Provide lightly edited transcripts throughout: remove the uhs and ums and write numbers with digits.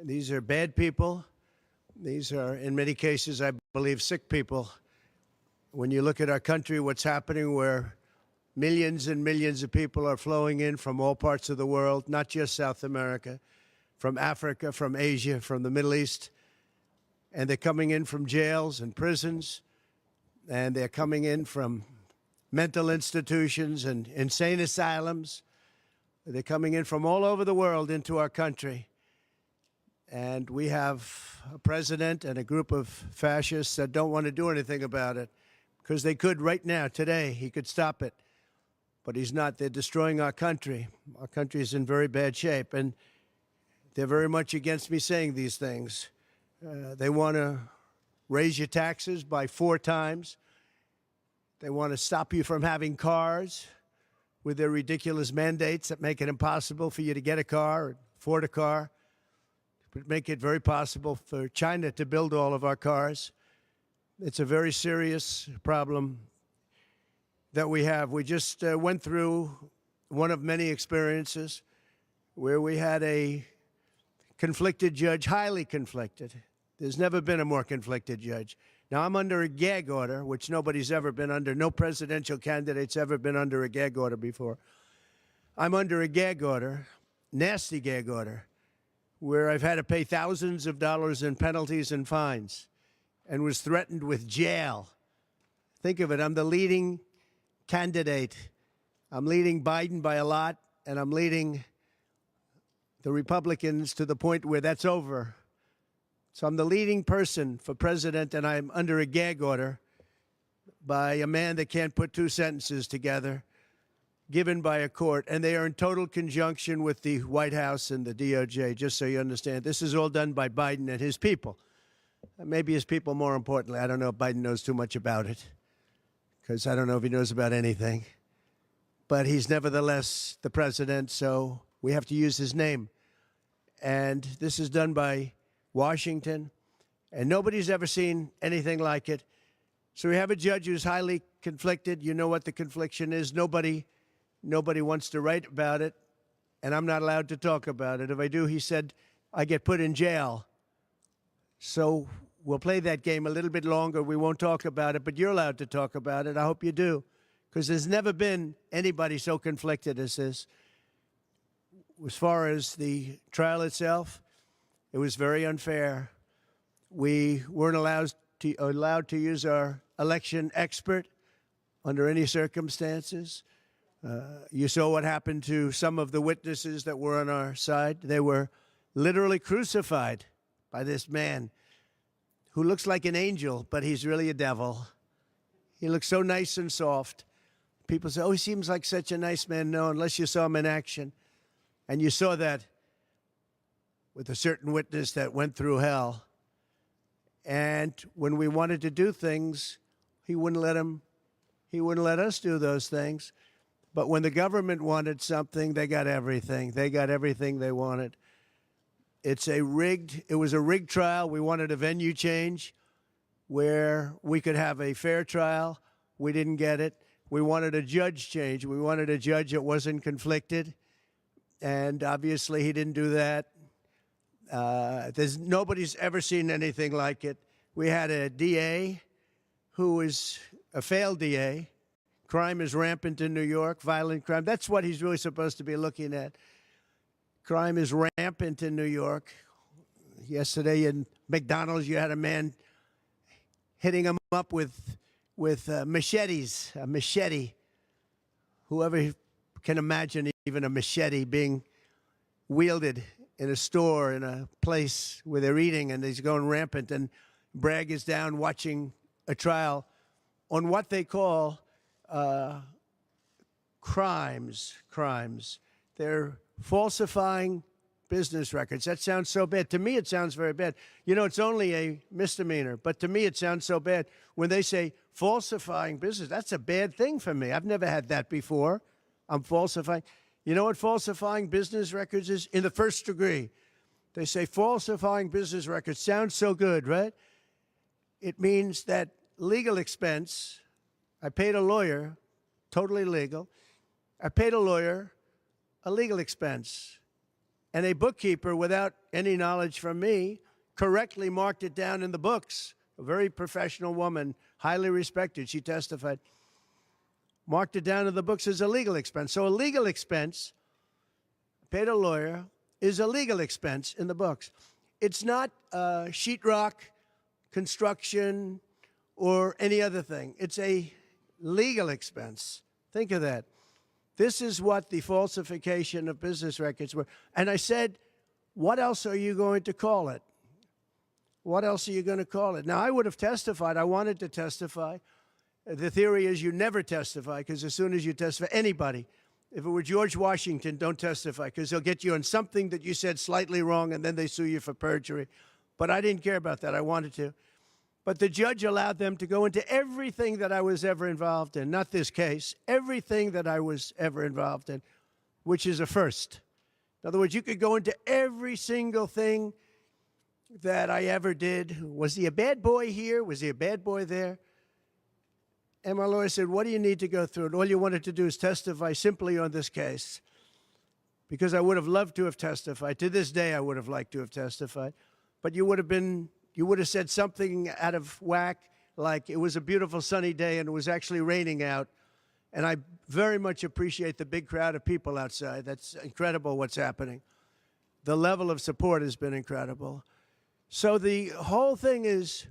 These are bad people. These are, in many cases, I believe, sick people. When you look at our country, what's happening where millions and millions of people are flowing in from all parts of the world, not just South America, from Africa, from Asia, from the Middle East, and they're coming in from jails and prisons, and they're coming in from mental institutions and insane asylums. They're coming in from all over the world into our country. And we have a president and a group of fascists that don't want to do anything about it, because they could right now, today. He could stop it. But he's not. They're destroying our country. Our country is in very bad shape. And they're very much against me saying these things. They want to raise your taxes by 4 times. They want to stop you from having cars with their ridiculous mandates that make it impossible for you to get a car or afford a car. But make it very possible for China to build all of our cars. It's a very serious problem that we have. We just went through one of many experiences where we had a conflicted judge, highly conflicted. There's never been a more conflicted judge. Now, I'm under a gag order, which nobody's ever been under. No presidential candidate's ever been under a gag order before. I'm under a gag order, nasty gag order, where I've had to pay thousands of dollars in penalties and fines and was threatened with jail. Think of it. I'm the leading candidate. I'm leading Biden by a lot, and I'm leading the Republicans to the point where that's over. So I'm the leading person for president, and I'm under a gag order by a man that can't put 2 sentences together, given by a court, and they are in total conjunction with the White House and the DOJ, just so you understand. This is all done by Biden and his people. Maybe his people more importantly. I don't know if Biden knows too much about it, because I don't know if he knows about anything. But he's nevertheless the president, so we have to use his name. And this is done by Washington, and nobody's ever seen anything like it. So we have a judge who's highly conflicted. You know what the confliction is. Nobody wants to write about it, and I'm not allowed to talk about it. If I do, he said, I get put in jail. So we'll play that game a little bit longer. We won't talk about it, but you're allowed to talk about it. I hope you do, because there's never been anybody so conflicted as this. As far as the trial itself, it was very unfair. We weren't allowed to use our election expert under any circumstances. You saw what happened to some of the witnesses that were on our side. They were literally crucified by this man who looks like an angel, but he's really a devil. He looks so nice and soft. People say, oh, he seems like such a nice man. No, unless you saw him in action. And you saw that with a certain witness that went through hell. And when we wanted to do things, he wouldn't let us do those things. But when the government wanted something, they got everything. They got everything they wanted. It was a rigged trial. We wanted a venue change where we could have a fair trial. We didn't get it. We wanted a judge change. We wanted a judge that wasn't conflicted. And obviously he didn't do that. Nobody's ever seen anything like it. We had a DA who is a failed DA. Crime is rampant in New York, violent crime. That's what he's really supposed to be looking at. Crime is rampant in New York. Yesterday in McDonald's, you had a man hitting him up with machetes, a machete. Whoever can imagine even a machete being wielded in a store, in a place where they're eating, and he's going rampant. And Bragg is down watching a trial on what they call crimes. They're falsifying business records. That sounds so bad. To me, it sounds very bad. You know, it's only a misdemeanor, but to me, it sounds so bad. When they say falsifying business, that's a bad thing for me. I've never had that before. I'm falsifying. You know what falsifying business records is? In the first degree. They say falsifying business records. Sounds so good, right? It means that legal expense, I paid a lawyer, totally legal. I paid a lawyer a legal expense. And a bookkeeper, without any knowledge from me, correctly marked it down in the books. A very professional woman, highly respected, she testified, marked it down in the books as a legal expense. So a legal expense, paid a lawyer, is a legal expense in the books. It's not sheetrock, construction, or any other thing. It's a legal expense. Think of that. This is what the falsification of business records were. And I said, what else are you going to call it? What else are you going to call it? Now, I would have testified. I wanted to testify. The theory is you never testify, because as soon as you testify, anybody, if it were George Washington, don't testify, because they'll get you on something that you said slightly wrong, and then they sue you for perjury. But I didn't care about that. I wanted to. But the judge allowed them to go into everything that I was ever involved in, not this case, everything that I was ever involved in, which is a first. In other words, you could go into every single thing that I ever did. Was he a bad boy here? Was he a bad boy there? And my lawyer said, what do you need to go through? And all you wanted to do is testify simply on this case, because I would have loved to have testified. To this day, I would have liked to have testified. But you would have said something out of whack, like it was a beautiful sunny day and it was actually raining out. And I very much appreciate the big crowd of people outside. That's incredible what's happening. The level of support has been incredible. So the whole thing is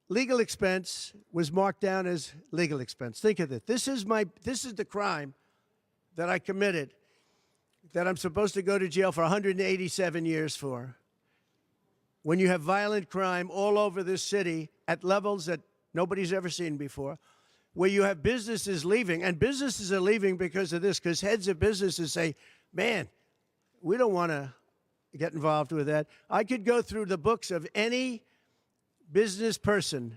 legal expense was marked down as legal expense. Think of it. This is the crime that I committed, that I'm supposed to go to jail for 187 years for. When you have violent crime all over this city at levels that nobody's ever seen before, where you have businesses leaving, and businesses are leaving because of this, because heads of businesses say, man, we don't want to get involved with that. I could go through the books of any business person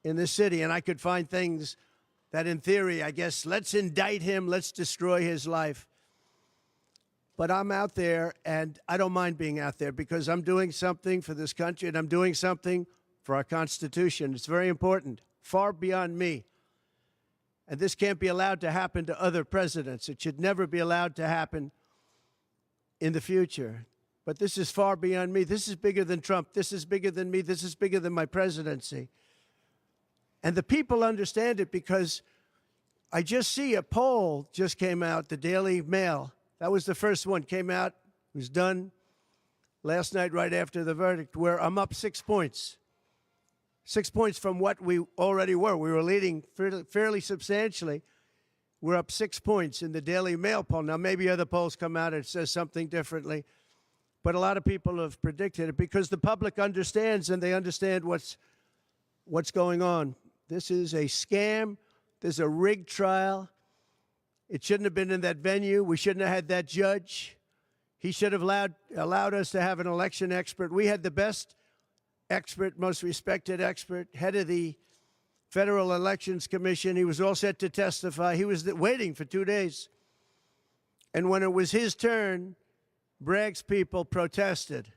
in this city, and I could find things that, in theory, I guess, let's indict him, let's destroy his life. But I'm out there, and I don't mind being out there, because I'm doing something for this country, and I'm doing something for our Constitution. It's very important, far beyond me. And this can't be allowed to happen to other presidents. It should never be allowed to happen in the future. But this is far beyond me. This is bigger than Trump. This is bigger than me. This is bigger than my presidency. And the people understand it, because I just see a poll just came out, the Daily Mail. That was the first one, came out, was done last night right after the verdict, where I'm up 6 points. 6 points from what we already were. We were leading fairly substantially. We're up 6 points in the Daily Mail poll. Now, maybe other polls come out and it says something differently, but a lot of people have predicted it, because the public understands, and they understand what's going on. This is a scam. There's a rigged trial. It shouldn't have been in that venue. We shouldn't have had that judge. He should have allowed us to have an election expert. We had the best expert, most respected expert, head of the Federal Elections Commission. He was all set to testify. He was waiting for 2 days. And when it was his turn, Bragg's people protested,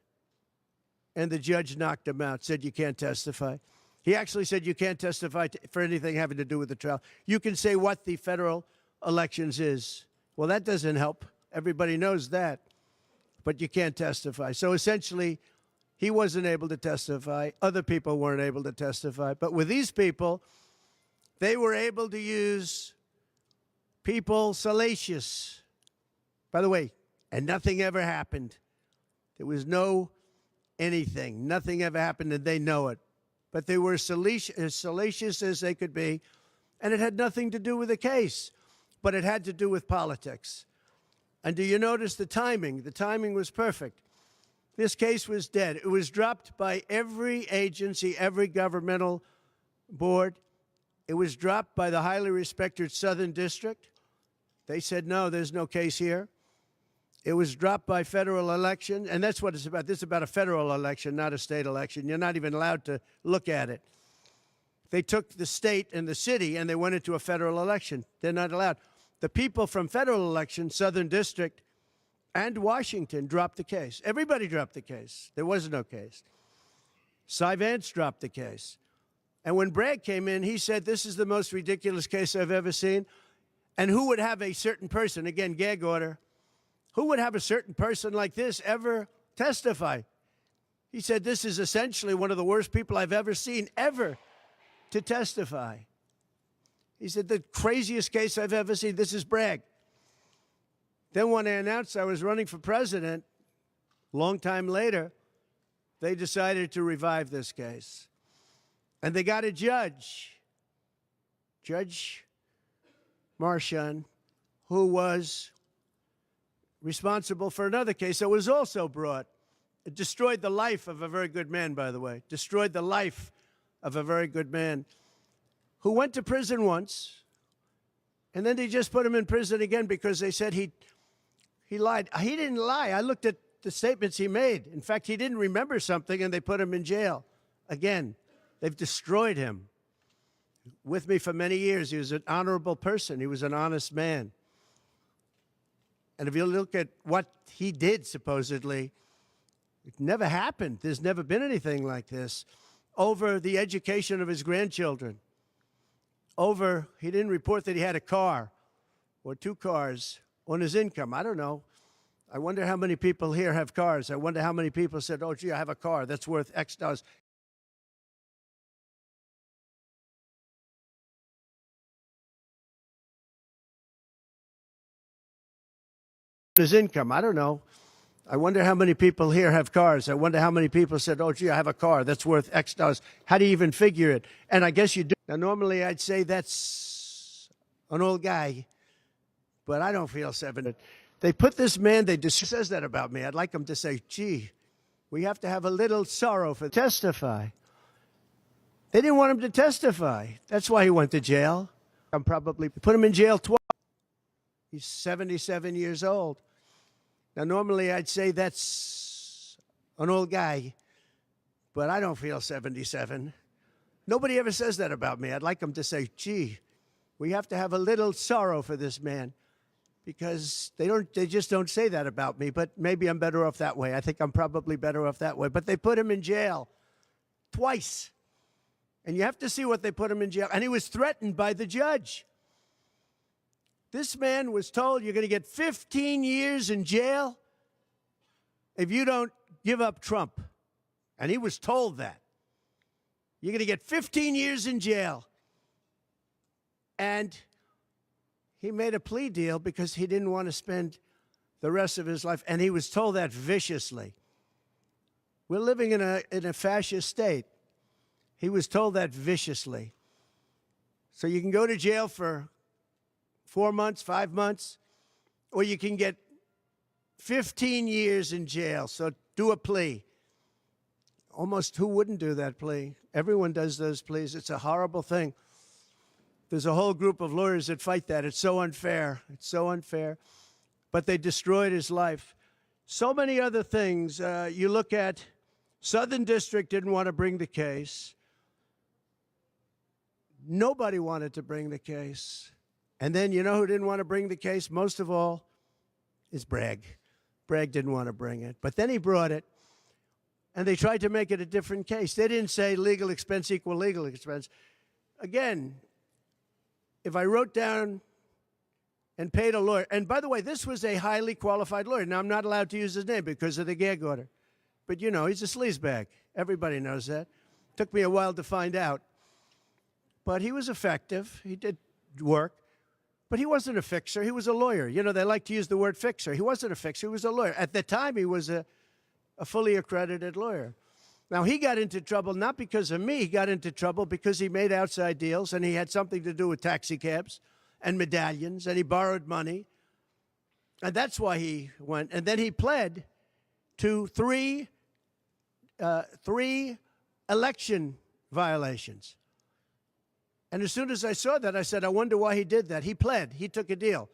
and the judge knocked him out, said you can't testify. He actually said you can't testify for anything having to do with the trial. You can say what the federal elections is. Well, that doesn't help. Everybody knows that. But you can't testify. So essentially, he wasn't able to testify. Other people weren't able to testify. But with these people, they were able to use people salacious. By the way, and nothing ever happened. There was no anything. Nothing ever happened, and they know it. But they were as salacious as they could be, and it had nothing to do with the case, but it had to do with politics. And do you notice the timing? The timing was perfect. This case was dead. It was dropped by every agency, every governmental board. It was dropped by the highly respected Southern District. They said, no, there's no case here. It was dropped by federal election, and that's what it's about. This is about a federal election, not a state election. You're not even allowed to look at it. They took the state and the city, and they went into a federal election. They're not allowed. The people from federal election, Southern District, and Washington dropped the case. Everybody dropped the case. There was no case. Cy Vance dropped the case. And when Bragg came in, he said, this is the most ridiculous case I've ever seen. And who would have a certain person, again, gag order, Who would have a certain person like this ever testify? He said, this is essentially one of the worst people I've ever seen ever to testify. He said, the craziest case I've ever seen. This is Bragg. Then when I announced I was running for president, long time later, they decided to revive this case. And they got a judge, Judge Marchand, who was responsible for another case that was also brought. It destroyed the life of a very good man, by the way. Destroyed the life of a very good man who went to prison once, and then they just put him in prison again because they said he lied. He didn't lie. I looked at the statements he made. In fact, he didn't remember something, and they put him in jail. Again, they've destroyed him. With me for many years, he was an honorable person. He was an honest man. And if you look at what he did, supposedly, it never happened. There's never been anything like this. Over the education of his grandchildren. Over, he didn't report that he had a car or 2 cars on his income. I don't know. I wonder how many people here have cars. I wonder how many people said, oh, gee, I have a car that's worth X dollars. His income, I don't know. I wonder how many people here have cars. I wonder how many people said, oh, gee, I have a car that's worth X dollars. How do you even figure it? And I guess you do. Now, normally I'd say that's an old guy, but I don't feel 70. They put this man, says that about me. I'd like him to say, gee, we have to have a little sorrow for testify. They didn't want him to testify. That's why he went to jail. I'm probably put him in jail twice. He's 77 years old. Now, normally I'd say that's an old guy, but I don't feel 77. Nobody ever says that about me. I'd like them to say, gee, we have to have a little sorrow for this man, because they just don't say that about me, but maybe I'm better off that way. I think I'm probably better off that way. But they put him in jail twice. And you have to see what they put him in jail. And he was threatened by the judge. This man was told, you're going to get 15 years in jail if you don't give up Trump. And he was told that. You're going to get 15 years in jail. And he made a plea deal because he didn't want to spend the rest of his life. And he was told that viciously. We're living in a fascist state. He was told that viciously. So you can go to jail for 4 months, 5 months, or you can get 15 years in jail. So do a plea. Almost who wouldn't do that plea? Everyone does those pleas. It's a horrible thing. There's a whole group of lawyers that fight that. It's so unfair. It's so unfair. But they destroyed his life. So many other things. You look at Southern District didn't want to bring the case. Nobody wanted to bring the case. And then you know who didn't want to bring the case? Most of all is Bragg. Bragg didn't want to bring it. But then he brought it, and they tried to make it a different case. They didn't say legal expense equal legal expense. Again, if I wrote down and paid a lawyer, and by the way, this was a highly qualified lawyer. Now, I'm not allowed to use his name because of the gag order. But, you know, he's a sleazebag. Everybody knows that. Took me a while to find out. But he was effective. He did work. But he wasn't a fixer. He was a lawyer. You know, they like to use the word fixer. He wasn't a fixer. He was a lawyer. At the time, he was a fully accredited lawyer. Now, he got into trouble not because of me. He got into trouble because he made outside deals, and he had something to do with taxi cabs and medallions, and he borrowed money. And that's why he went. And then he pled to three election violations. And as soon as I saw that, I said, I wonder why he did that. He pled. He took a deal.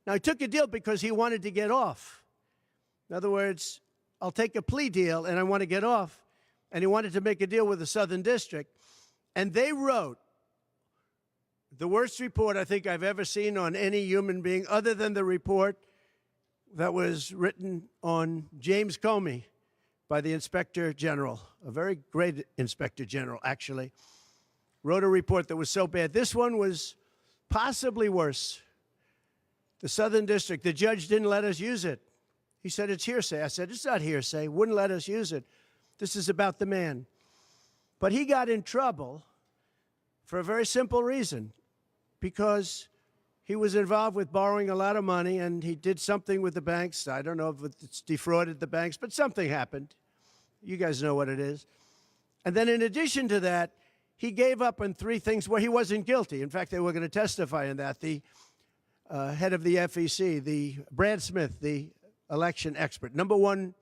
Now, he took a deal because he wanted to get off. In other words, I'll take a plea deal, and I want to get off. And he wanted to make a deal with the Southern District. And they wrote the worst report I think I've ever seen on any human being, other than the report that was written on James Comey by the Inspector General, a very great Inspector General, actually. Wrote a report that was so bad. This one was possibly worse. The Southern District, the judge didn't let us use it. He said, it's hearsay. I said, it's not hearsay. Wouldn't let us use it. This is about the man. But he got in trouble for a very simple reason, because he was involved with borrowing a lot of money, and he did something with the banks. I don't know if it's defrauded the banks, but something happened. You guys know what it is. And then in addition to that, he gave up on 3 things where he wasn't guilty. In fact, they were going to testify in that. The head of the FEC, the Brad Smith, the election expert, #1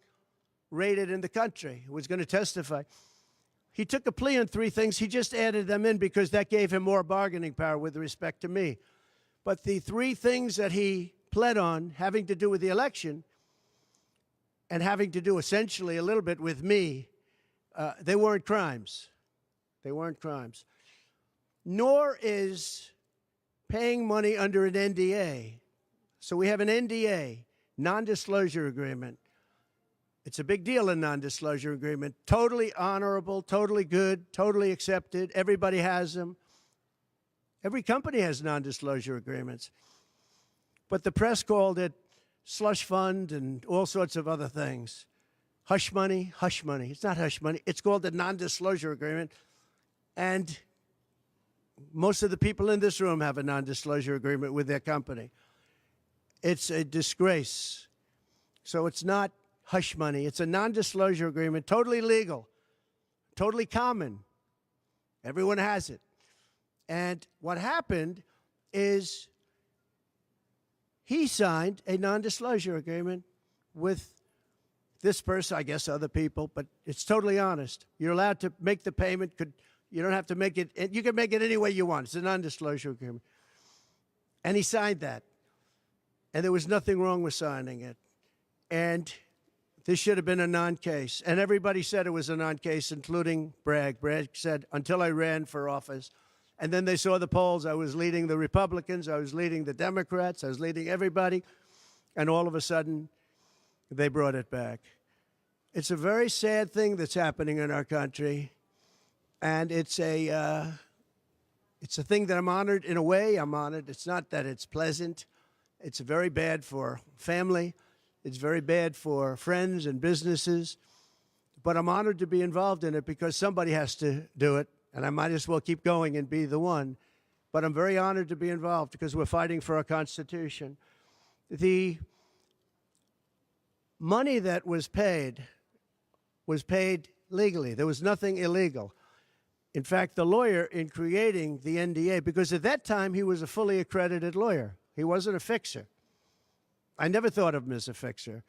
rated in the country, who was going to testify. He took a plea on 3 things. He just added them in because that gave him more bargaining power with respect to me. But the 3 things that he pled on, having to do with the election and having to do essentially a little bit with me, they weren't crimes. They weren't crimes. Nor is paying money under an NDA. So we have an NDA, non-disclosure agreement. It's a big deal, a non-disclosure agreement. Totally honorable, totally good, totally accepted. Everybody has them. Every company has non-disclosure agreements. But the press called it slush fund and all sorts of other things. Hush money, hush money. It's not hush money. It's called a non-disclosure agreement. And most of the people in this room have a non-disclosure agreement with their company. It's a disgrace. So it's not hush money. It's a non-disclosure agreement, totally legal, totally common. Everyone has it. And what happened is he signed a non-disclosure agreement with this person, I guess other people, but it's totally honest. You're allowed to make the payment. You don't have to make it. You can make it any way you want. It's a non-disclosure agreement. And he signed that. And there was nothing wrong with signing it. And this should have been a non-case. And everybody said it was a non-case, including Bragg. Bragg said, until I ran for office. And then they saw the polls. I was leading the Republicans. I was leading the Democrats. I was leading everybody. And all of a sudden, they brought it back. It's a very sad thing that's happening in our country. And it's a thing that I'm honored. In a way, I'm honored. It's not that it's pleasant. It's very bad for family. It's very bad for friends and businesses. But I'm honored to be involved in it because somebody has to do it. And I might as well keep going and be the one. But I'm very honored to be involved because we're fighting for our Constitution. The money that was paid legally. There was nothing illegal. In fact, the lawyer in creating the NDA, because at that time he was a fully accredited lawyer. He wasn't a fixer. I never thought of him as a fixer.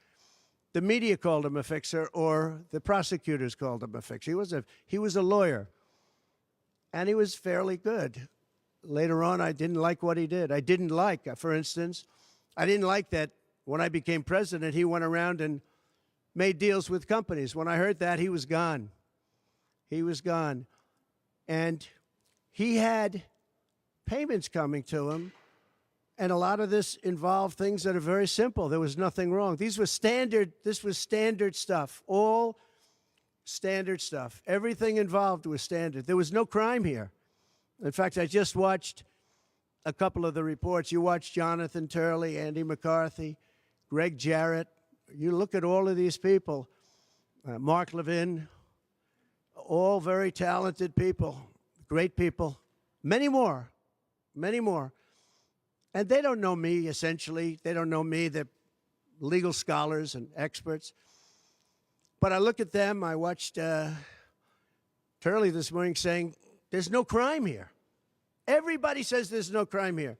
The media called him a fixer, or the prosecutors called him a fixer. He was a lawyer, and he was fairly good. Later on, I didn't like what he did. I didn't like, for instance, I didn't like that when I became president, he went around and made deals with companies. When I heard that, he was gone. He was gone. And he had payments coming to him, and a lot of this involved things that are very simple. There was nothing wrong. This was standard stuff, all standard stuff. Everything involved was standard. There was no crime here. In fact, I just watched a couple of the reports. You watched Jonathan Turley, Andy McCarthy, Greg Jarrett. You look at all of these people, Mark Levin, all very talented people, great people, many more. And they don't know me, essentially. They don't know me. They're legal scholars and experts. But I look at them. I watched Turley this morning saying, there's no crime here. Everybody says there's no crime here,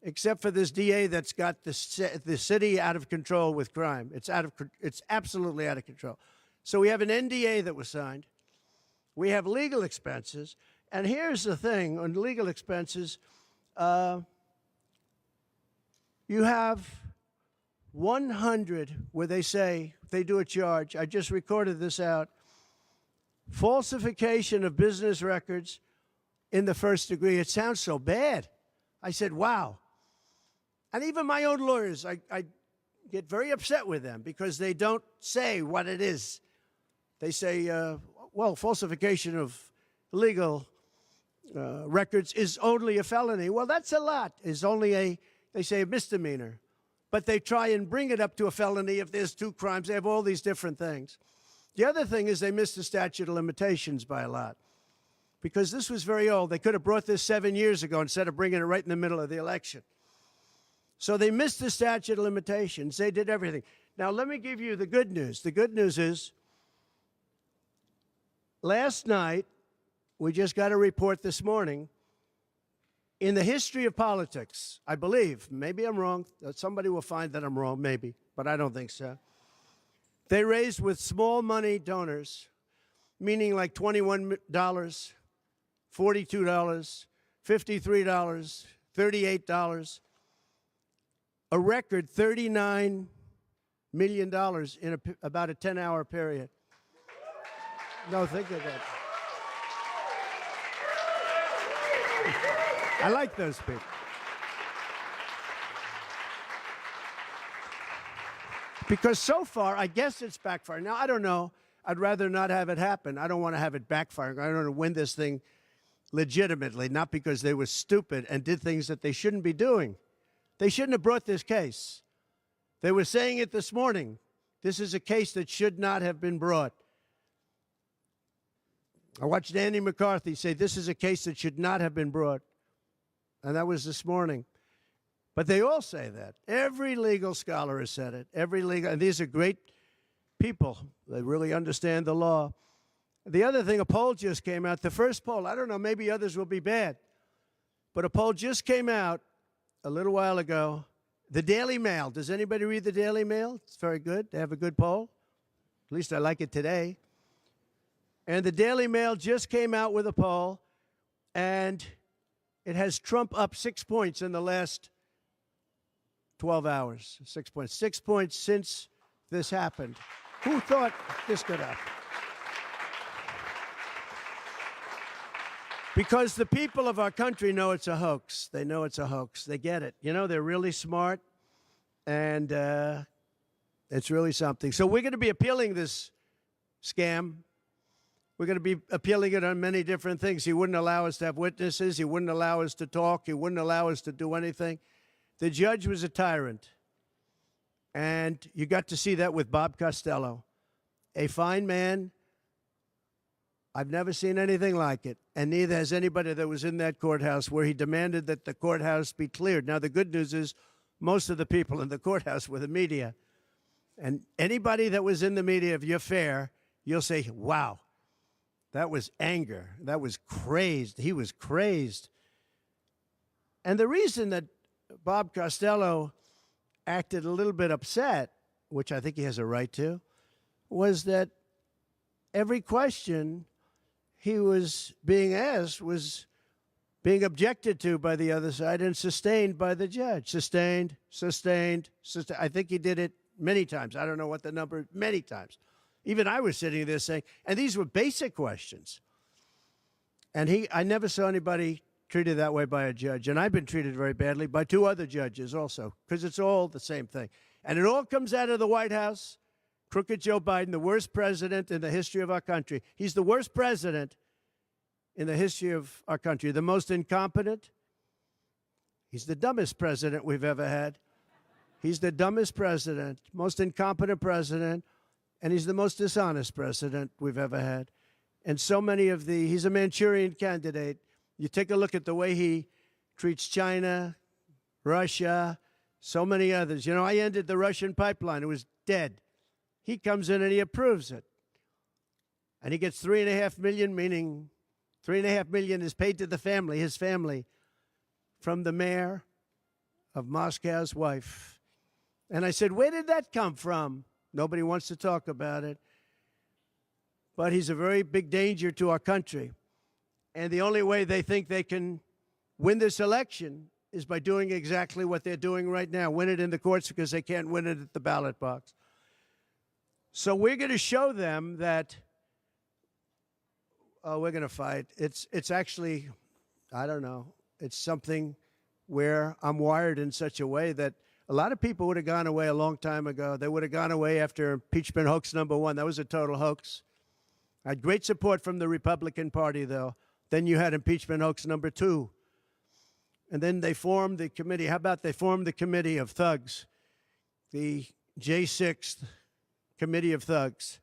except for this DA that's got the city out of control with crime. It's absolutely out of control. So we have an NDA that was signed. We have legal expenses. And here's the thing, on legal expenses, you have 100 where they say, they do a charge. I just recorded this out. Falsification of business records in the first degree. It sounds so bad. I said, wow. And even my own lawyers, I get very upset with them because they don't say what it is. They say, well, falsification of legal records is only a felony. Well, that's a lot. It's only They say a misdemeanor. But they try and bring it up to a felony if there's 2 crimes. They have all these different things. The other thing is they missed the statute of limitations by a lot, because this was very old. They could have brought this 7 years ago instead of bringing it right in the middle of the election. So they missed the statute of limitations. They did everything. Now, let me give you the good news. The good news is last night, we just got a report this morning, in the history of politics, I believe, maybe I'm wrong, somebody will find that I'm wrong, maybe, but I don't think so. They raised with small money donors, meaning like $21, $42, $53, $38, a record $39 million in about a 10-hour period. No, think of that. I like those people. Because so far, I guess it's backfiring. Now, I don't know. I'd rather not have it happen. I don't want to have it backfiring. I want to win this thing legitimately, not because they were stupid and did things that they shouldn't be doing. They shouldn't have brought this case. They were saying it this morning. This is a case that should not have been brought. I watched Andy McCarthy say this is a case that should not have been brought. And that was this morning. But they all say that. Every legal scholar has said it. And these are great people. They really understand the law. The other thing, a poll just came out. The first poll, I don't know, maybe others will be bad. But a poll just came out a little while ago. The Daily Mail. Does anybody read the Daily Mail? It's very good. They have a good poll. At least I like it today. And the Daily Mail just came out with a poll, and it has Trump up 6 points in the last 12 hours. 6 points. 6 points since this happened. Who thought this could happen? Because the people of our country know it's a hoax. They know it's a hoax. They get it. You know, they're really smart, and it's really something. So we're going to be appealing this scam. We're going to be appealing it on many different things. He wouldn't allow us to have witnesses. He wouldn't allow us to talk. He wouldn't allow us to do anything. The judge was a tyrant. And you got to see that with Bob Costello, a fine man. I've never seen anything like it. And neither has anybody that was in that courthouse, where he demanded that the courthouse be cleared. Now, the good news is most of the people in the courthouse were the media. And anybody that was in the media, if you're fair, you'll say, wow. That was anger. That was crazed. He was crazed. And the reason that Bob Costello acted a little bit upset, which I think he has a right to, was that every question he was being asked was being objected to by the other side and sustained by the judge. Sustained, sustained, sustained. I think he did it many times. I don't know what the number, many times. Even I was sitting there saying, and these were basic questions. And I never saw anybody treated that way by a judge. And I've been treated very badly by 2 other judges also, because it's all the same thing. And it all comes out of the White House. Crooked Joe Biden, the worst president in the history of our country. He's the worst president in the history of our country. The most incompetent. He's the dumbest president we've ever had. He's the dumbest president, most incompetent president. And he's the most dishonest president we've ever had. And so many of he's a Manchurian candidate. You take a look at the way he treats China, Russia, so many others. You know, I ended the Russian pipeline. It was dead. He comes in and he approves it. And he gets $3.5 million, meaning $3.5 million is paid to the family, his family, from the mayor of Moscow's wife. And I said, where did that come from? Nobody wants to talk about it. But he's a very big danger to our country. And the only way they think they can win this election is by doing exactly what they're doing right now, win it in the courts, because they can't win it at the ballot box. So we're going to show them that, we're going to fight. It's actually, I don't know, it's something where I'm wired in such a way that a lot of people would have gone away a long time ago. They would have gone away after impeachment hoax #1. That was a total hoax. I had great support from the Republican Party, though. Then you had impeachment hoax #2. And then they formed the committee. How about they formed the committee of thugs, the J6 committee of thugs.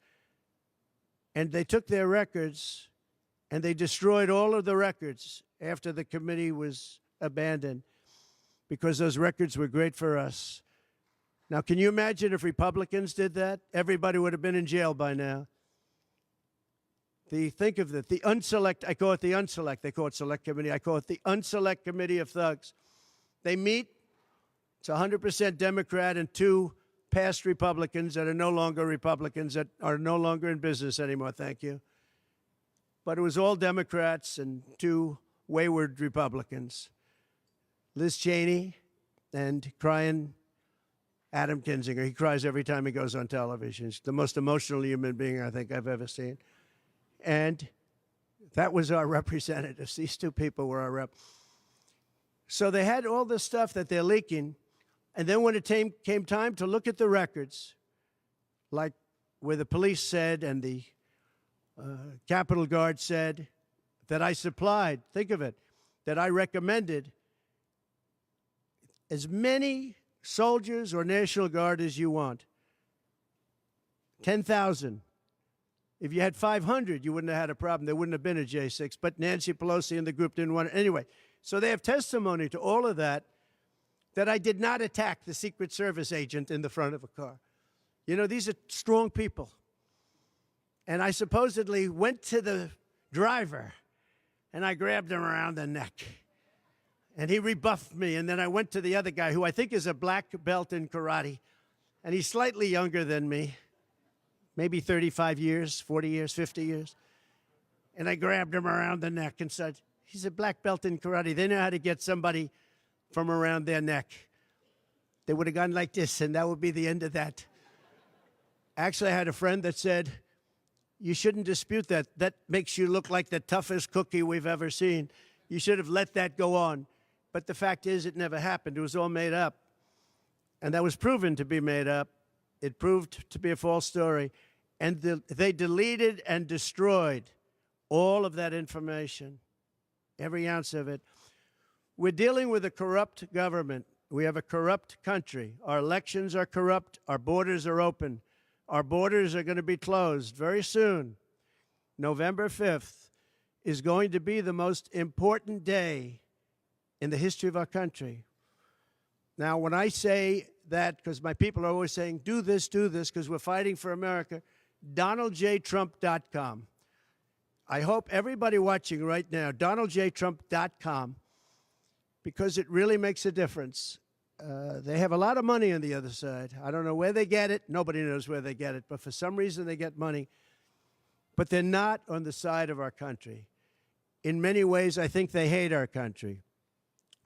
And they took their records and they destroyed all of the records after the committee was abandoned because those records were great for us. Now, can you imagine if Republicans did that? Everybody would have been in jail by now. Think of it, the unselect, I call it the unselect, they call it select committee, I call it the unselect committee of thugs. They meet, it's 100% Democrat and 2 past Republicans that are no longer Republicans, that are no longer in business anymore, thank you. But it was all Democrats and 2 wayward Republicans. Liz Cheney and crying Adam Kinzinger. He cries every time he goes on television. He's the most emotional human being I think I've ever seen. And that was our representatives. These 2 people were our rep. So they had all this stuff that they're leaking. And then when it came time to look at the records, like where the police said and the Capitol Guard said that I supplied, think of it, that I recommended as many soldiers or National Guard as you want. 10,000. If you had 500, you wouldn't have had a problem. There wouldn't have been a J6, but Nancy Pelosi and the group didn't want it. Anyway, so they have testimony to all of that, that I did not attack the Secret Service agent in the front of a car. You know, these are strong people. And I supposedly went to the driver, and I grabbed him around the neck. And he rebuffed me, and then I went to the other guy, who I think is a black belt in karate, and he's slightly younger than me. Maybe 35 years, 40 years, 50 years. And I grabbed him around the neck and said, he's a black belt in karate. They know how to get somebody from around their neck. They would have gone like this, and that would be the end of that. Actually, I had a friend that said, you shouldn't dispute that. That makes you look like the toughest cookie we've ever seen. You should have let that go on. But the fact is, it never happened. It was all made up. And that was proven to be made up. It proved to be a false story. And they deleted and destroyed all of that information, every ounce of it. We're dealing with a corrupt government. We have a corrupt country. Our elections are corrupt. Our borders are open. Our borders are going to be closed very soon. November 5th is going to be the most important day in the history of our country. Now, when I say that, because my people are always saying, do this, because we're fighting for America, DonaldJTrump.com. I hope everybody watching right now, DonaldJTrump.com, because it really makes a difference. They have a lot of money on the other side. I don't know where they get it. Nobody knows where they get it. But for some reason, they get money. But they're not on the side of our country. In many ways, I think they hate our country.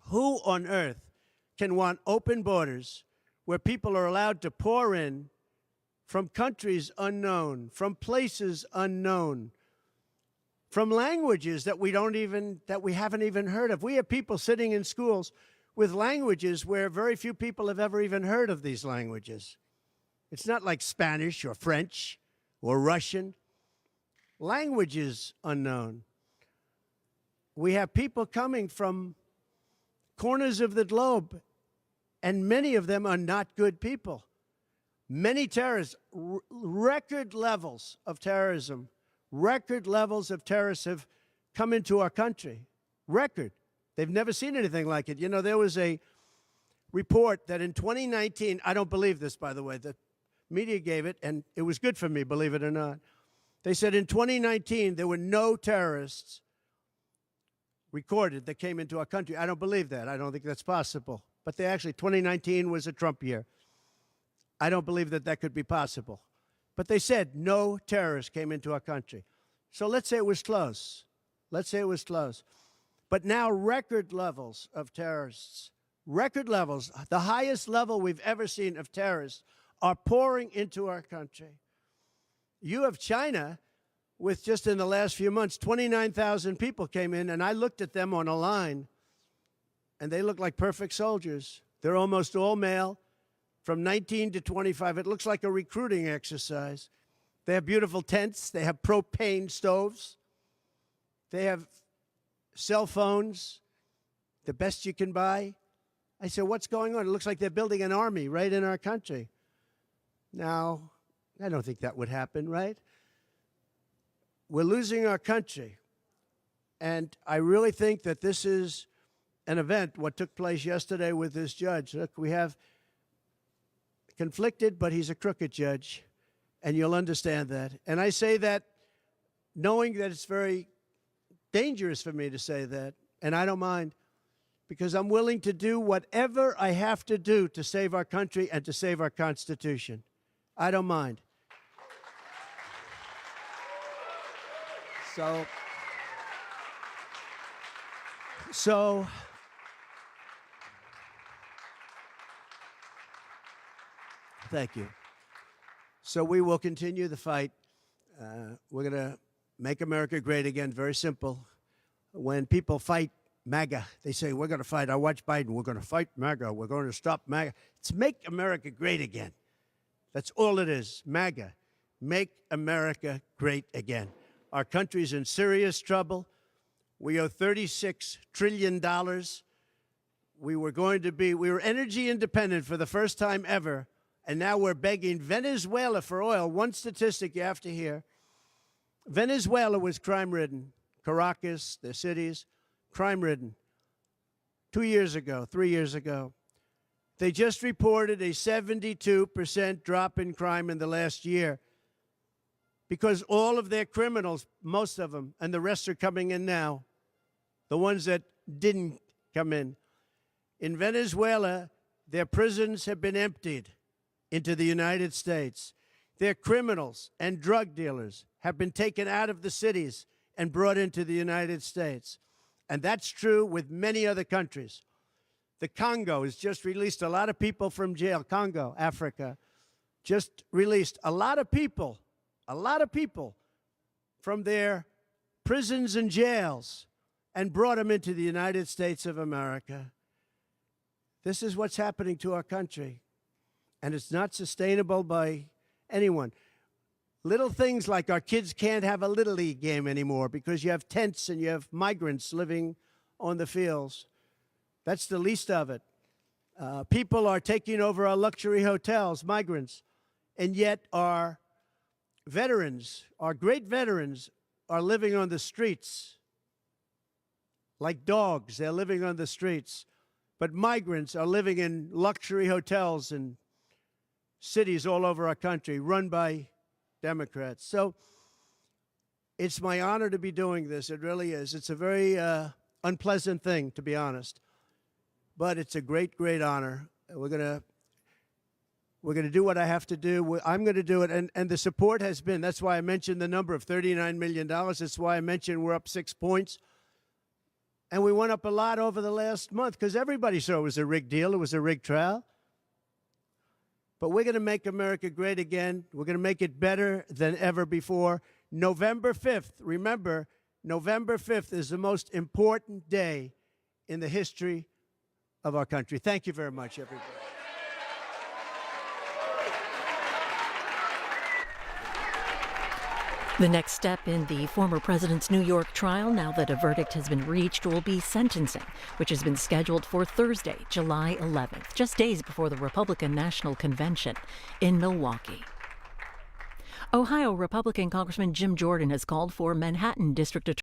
Who on earth can want open borders where people are allowed to pour in from countries unknown, from places unknown, from languages that we haven't even heard of? We have people sitting in schools with languages where very few people have ever even heard of these languages. It's not like Spanish or French or Russian. Languages unknown. We have people coming from corners of the globe, and many of them are not good people. Many terrorists, record levels of terrorism, record levels of terrorists have come into our country. Record. They've never seen anything like it. You know, there was a report that in 2019, I don't believe this, by the way, the media gave it, and it was good for me, believe it or not. They said in 2019, there were no terrorists recorded that came into our country. I don't believe that. I don't think that's possible. But 2019 was a Trump year. I don't believe that that could be possible. But they said no terrorists came into our country. So let's say it was close. Let's say it was close. But now record levels of terrorists, record levels, the highest level we've ever seen of terrorists are pouring into our country. You have China with just in the last few months, 29,000 people came in, and I looked at them on a line, and they look like perfect soldiers. They're almost all male, from 19 to 25. It looks like a recruiting exercise. They have beautiful tents. They have propane stoves. They have cell phones. the best you can buy. I said, what's going on? It looks like they're building an army right in our country. Now, I don't think that would happen, right? We're losing our country. And I really think that this is an event, what took place yesterday with this judge. Look, we have conflicted, but he's a crooked judge, and you'll understand that. And I say that knowing that it's very dangerous for me to say that, and I don't mind, because I'm willing to do whatever I have to do to save our country and to save our Constitution. I don't mind. So thank you. So we will continue the fight. We're going to make America great again. Very simple. When people fight MAGA, they say, we're going to fight. I watch Biden. We're going to fight MAGA. We're going to stop MAGA. It's make America great again. That's all it is, MAGA. Make America great again. Our country's in serious trouble. We owe $36 trillion. We were energy independent for the first time ever, and now we're begging Venezuela for oil. One statistic you have to hear. Venezuela was crime-ridden. Caracas, the cities, crime-ridden. 2 years ago, 3 years ago. They just reported a 72% drop in crime in the last year because all of their criminals, most of them, and the rest are coming in now, the ones that didn't come in. In Venezuela, their prisons have been emptied into the United States. Their criminals and drug dealers have been taken out of the cities and brought into the United States. And that's true with many other countries. The Congo has just released a lot of people from jail. Congo, Africa, just released a lot of people from their prisons and jails and brought them into the United States of America. This is what's happening to our country, and it's not sustainable by anyone. Little things like our kids can't have a Little League game anymore because you have tents and you have migrants living on the fields. That's the least of it. People are taking over our luxury hotels, migrants, and yet our veterans, our great veterans, are living on the streets. Like dogs, they're living on the streets. But migrants are living in luxury hotels in cities all over our country, run by Democrats. So it's my honor to be doing this. It really is. It's a very unpleasant thing, to be honest. But it's a great, great honor. We're gonna do what I have to do. I'm going to do it. And the support has been, that's why I mentioned the number of $39 million. That's why I mentioned we're up 6 points. And we went up a lot over the last month because everybody saw it was a rigged deal. It was a rigged trial. But we're going to make America great again. We're going to make it better than ever before. November 5th, remember, November 5th is the most important day in the history of our country. Thank you very much, everybody. The next step in the former president's New York trial, now that a verdict has been reached, will be sentencing, which has been scheduled for Thursday, July 11th, just days before the Republican National Convention in Milwaukee. Ohio Republican Congressman Jim Jordan has called for Manhattan District Attorney